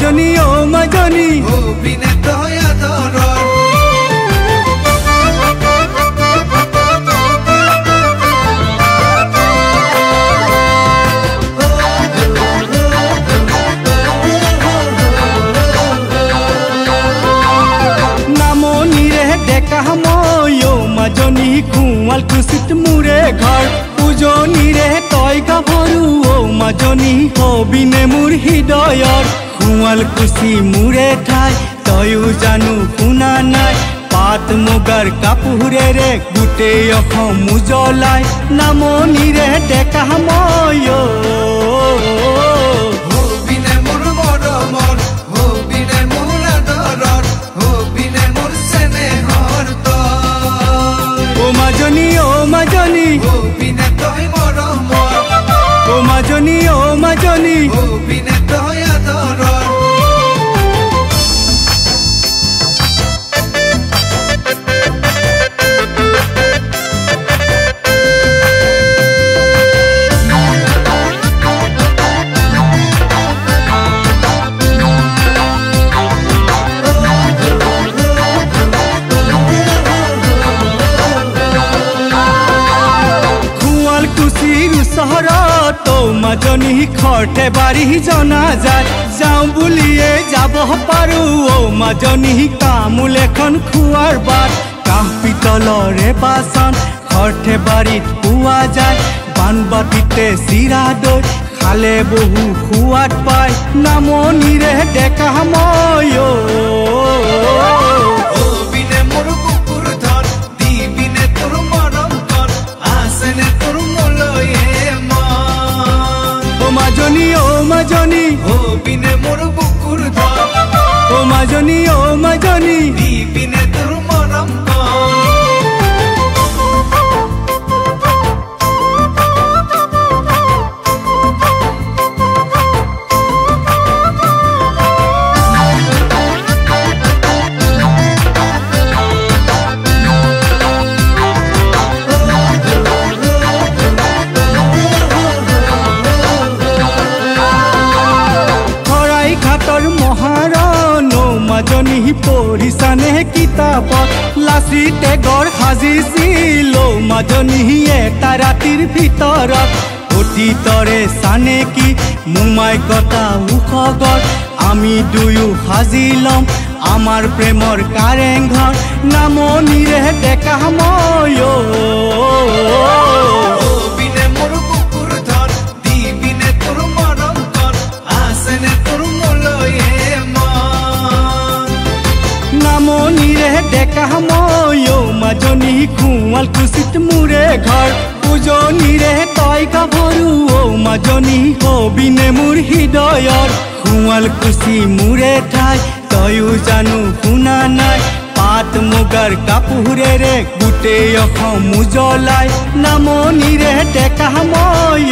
মাজনী ও মাজনী অভিনেতই আদৰৰ মাজনী শুৱালকুছিত মোৰে ঘৰ উজনিৰে তই গাভৰু ও মাজনী হবিনে মোৰ হৃদয়ৰ শুৱালকুছি মোৰে ঠাই তয়ো জানো শুনা নাই পাট মুগাৰ কাপোৰেৰে গোটেই অসম উজ্বলাই নামনিৰে ডেকা মই হবিনে মোৰ মৰমৰ হবিনে মোৰ আদৰৰ হবিনে মোৰ চেনেহৰ মাজনী ও মাজনী অভিনেতই মৰমৰ ও মাজনী ও মাজনী অভিনেতই আদৰৰ মাজনী খৰতে বাৰী জনা যায় যাওঁ বুলিয়ে যাব পাৰো ও মাজনী তামোল এখন খোৱাৰ বাট কাঁহ পিতলৰে বাচন খৰতে বাৰীত পোৱা যায় বানবাটিতে চিৰা দৈ খালে বহু সোৱাদ পায় নামনিৰে ডেকা মই অবিনে মোৰ বুকুৰ ধন দিবিনে তোৰ মৰম ধন আছেনে তোৰ মলয়ে মাজনী ও মাজনী অবিনে মোৰ বুকুৰ ধন ও মাজনী ও মাজনী দিবিনে তোৰ মৰম মাজনী পঢ়িছানে কিতাপত লাচিতে গড় সাজিছিল মাজনী এটা ৰাতিৰ ভিতৰত অতীতৰে চানে কি মোমাই কটা ওখ গড় আমি দুয়ো সাজি ল'ম আমাৰ প্ৰেমৰ কাৰেংঘৰ নামনিৰে ডেকা মই অবিনে মোৰ বুকুৰ ধন দিবিনে তোৰ মৰম ধন আছেনে তোৰ মলয়ে নামনিৰে ডেকা মই মাজনী শুৱালকুছিত মোৰে ঘৰ উজনিৰে তই গাভৰু ও মাজনী হবিনে মোৰ হৃদয়ৰ শুৱালকুছি মোৰে ঠাই তয়ো জানো শুনা নাই পাট মুগাৰ কাপোৰেৰে গোটেই অসম উজ্বলাই নামনিৰে ডেকা মই